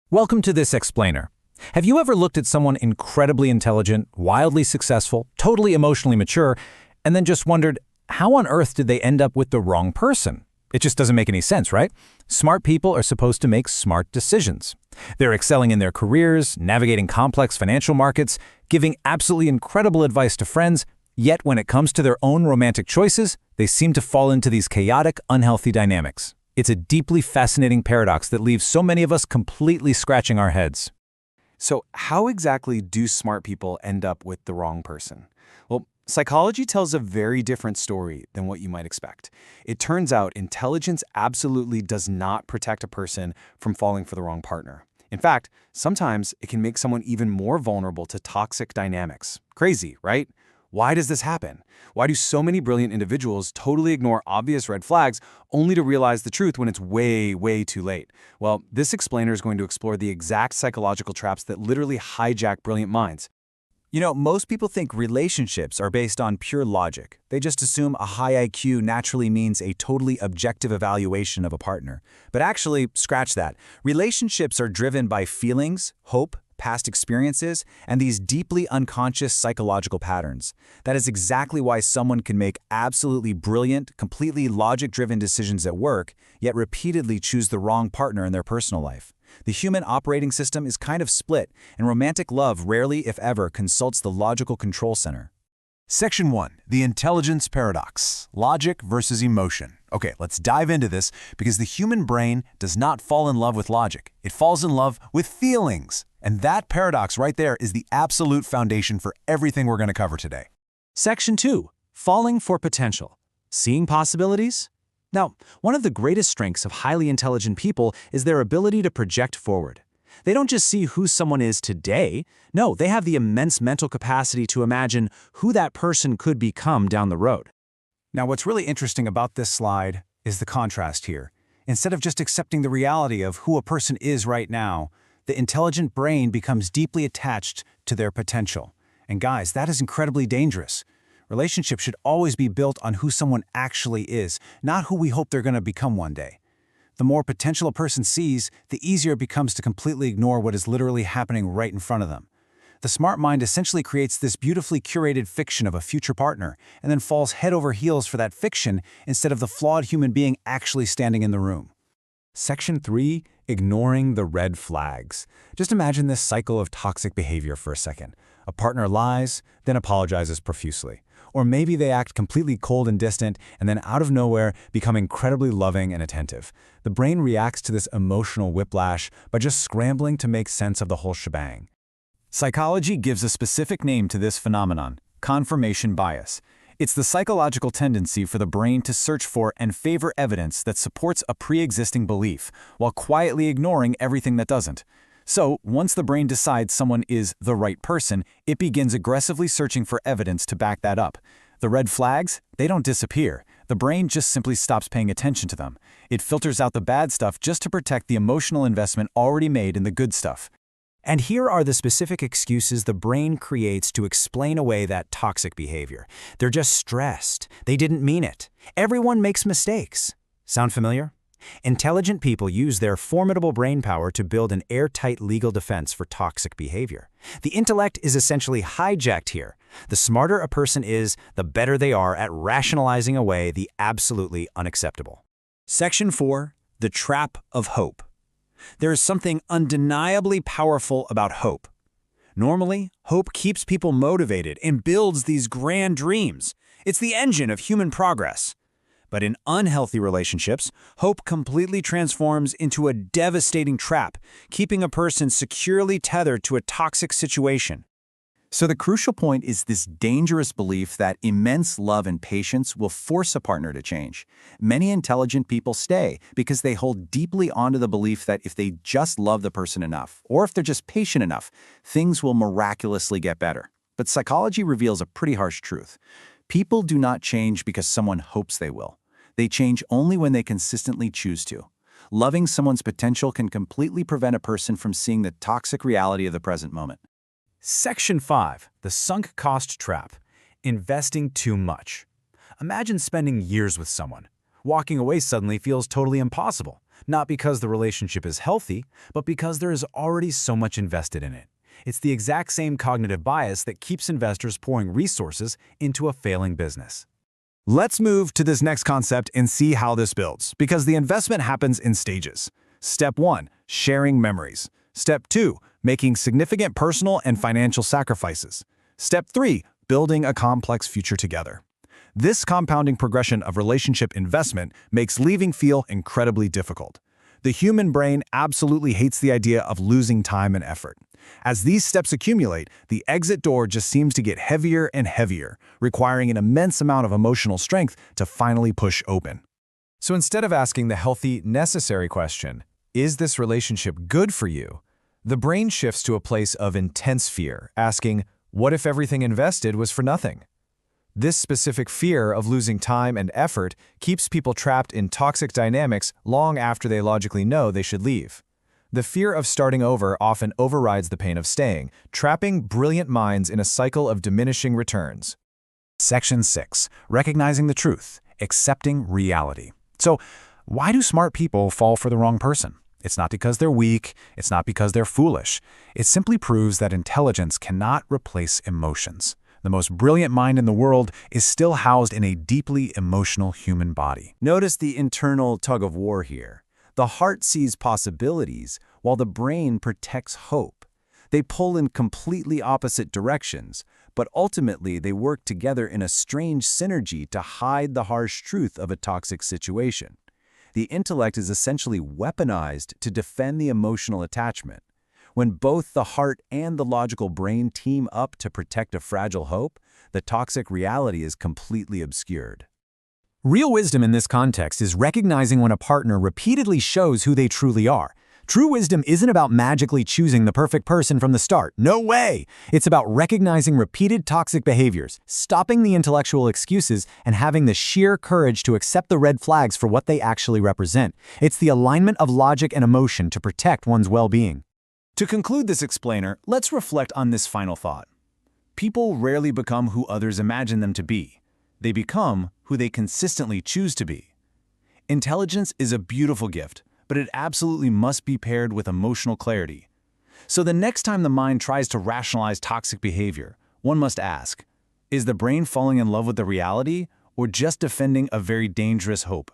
Welcome to This Explainer. Have you ever looked at someone incredibly intelligent, wildly successful, totally emotionally mature, and then just wondered, how on earth did they end up with the wrong person? It just doesn't make any sense, right? Smart people are supposed to make smart decisions. They're excelling in their careers, navigating complex financial markets, giving absolutely incredible advice to friends, yet when it comes to their own romantic choices, they seem to fall into these chaotic, unhealthy dynamics. It's a deeply fascinating paradox that leaves so many of us completely scratching our heads. So how exactly do smart people end up with the wrong person? Well, psychology tells a very different story than what you might expect. It turns out intelligence absolutely does not protect a person from falling for the wrong partner. In fact, sometimes it can make someone even more vulnerable to toxic dynamics. Crazy, right? Why does this happen? Why do so many brilliant individuals totally ignore obvious red flags only to realize the truth when it's way, way too late? Well, this explainer is going to explore the exact psychological traps that literally hijack brilliant minds. You know, most people think relationships are based on pure logic. They just assume a high IQ naturally means a totally objective evaluation of a partner. But actually, scratch that. Relationships are driven by feelings, hope, past experiences, and these deeply unconscious psychological patterns. That is exactly why someone can make absolutely brilliant, completely logic-driven decisions at work, yet repeatedly choose the wrong partner in their personal life. The human operating system is kind of split, and romantic love rarely, if ever, consults the logical control center. Section 1. The Intelligence Paradox. Logic versus emotion. Okay, let's dive into this because the human brain does not fall in love with logic. It falls in love with feelings. And that paradox right there is the absolute foundation for everything we're going to cover today. Section 2. Falling for potential. Seeing possibilities? Now, one of the greatest strengths of highly intelligent people is their ability to project forward. They don't just see who someone is today. No, they have the immense mental capacity to imagine who that person could become down the road. Now, what's really interesting about this slide is the contrast here. Instead of just accepting the reality of who a person is right now, the intelligent brain becomes deeply attached to their potential. And guys, that is incredibly dangerous. Relationships should always be built on who someone actually is, not who we hope they're going to become one day. The more potential a person sees, the easier it becomes to completely ignore what is literally happening right in front of them. The smart mind essentially creates this beautifully curated fiction of a future partner and then falls head over heels for that fiction instead of the flawed human being actually standing in the room. Section 3. Ignoring the red flags. Just imagine this cycle of toxic behavior for a second. A partner lies, then apologizes profusely. Or maybe they act completely cold and distant, and then out of nowhere become incredibly loving and attentive. The brain reacts to this emotional whiplash by just scrambling to make sense of the whole shebang. Psychology gives a specific name to this phenomenon: confirmation bias. It's the psychological tendency for the brain to search for and favor evidence that supports a pre-existing belief, while quietly ignoring everything that doesn't. So, once the brain decides someone is the right person, it begins aggressively searching for evidence to back that up. The red flags, they don't disappear. The brain just simply stops paying attention to them. It filters out the bad stuff just to protect the emotional investment already made in the good stuff. And here are the specific excuses the brain creates to explain away that toxic behavior. They're just stressed. They didn't mean it. Everyone makes mistakes. Sound familiar? Intelligent people use their formidable brain power to build an airtight legal defense for toxic behavior. The intellect is essentially hijacked here. The smarter a person is, the better they are at rationalizing away the absolutely unacceptable. Section 4. The Trap of Hope. There is something undeniably powerful about hope. Normally, hope keeps people motivated and builds these grand dreams. It's the engine of human progress. But in unhealthy relationships, hope completely transforms into a devastating trap, keeping a person securely tethered to a toxic situation. So the crucial point is this dangerous belief that immense love and patience will force a partner to change. Many intelligent people stay because they hold deeply onto the belief that if they just love the person enough, or if they're just patient enough, things will miraculously get better. But psychology reveals a pretty harsh truth. People do not change because someone hopes they will. They change only when they consistently choose to. Loving someone's potential can completely prevent a person from seeing the toxic reality of the present moment. Section 5. The Sunk Cost Trap. Investing too much. Imagine spending years with someone. Walking away suddenly feels totally impossible. Not because the relationship is healthy, but because there is already so much invested in it. It's the exact same cognitive bias that keeps investors pouring resources into a failing business. Let's move to this next concept and see how this builds, because the investment happens in stages. Step 1, sharing memories. Step 2, making significant personal and financial sacrifices. Step 3, building a complex future together. This compounding progression of relationship investment makes leaving feel incredibly difficult. The human brain absolutely hates the idea of losing time and effort. As these steps accumulate, the exit door just seems to get heavier and heavier, requiring an immense amount of emotional strength to finally push open. So instead of asking the healthy, necessary question, is this relationship good for you? The brain shifts to a place of intense fear, asking, what if everything invested was for nothing? This specific fear of losing time and effort keeps people trapped in toxic dynamics long after they logically know they should leave. The fear of starting over often overrides the pain of staying, trapping brilliant minds in a cycle of diminishing returns. Section 6. Recognizing the truth. Accepting reality. So, why do smart people fall for the wrong person? It's not because they're weak, it's not because they're foolish. It simply proves that intelligence cannot replace emotions. The most brilliant mind in the world is still housed in a deeply emotional human body. Notice the internal tug-of-war here. The heart sees possibilities, while the brain protects hope. They pull in completely opposite directions, but ultimately they work together in a strange synergy to hide the harsh truth of a toxic situation. The intellect is essentially weaponized to defend the emotional attachment. When both the heart and the logical brain team up to protect a fragile hope, the toxic reality is completely obscured. Real wisdom in this context is recognizing when a partner repeatedly shows who they truly are. True wisdom isn't about magically choosing the perfect person from the start. No way! It's about recognizing repeated toxic behaviors, stopping the intellectual excuses, and having the sheer courage to accept the red flags for what they actually represent. It's the alignment of logic and emotion to protect one's well-being. To conclude this explainer, let's reflect on this final thought. People rarely become who others imagine them to be. They become who they consistently choose to be. Intelligence is a beautiful gift, but it absolutely must be paired with emotional clarity. So the next time the mind tries to rationalize toxic behavior, one must ask, is the brain falling in love with the reality or just defending a very dangerous hope?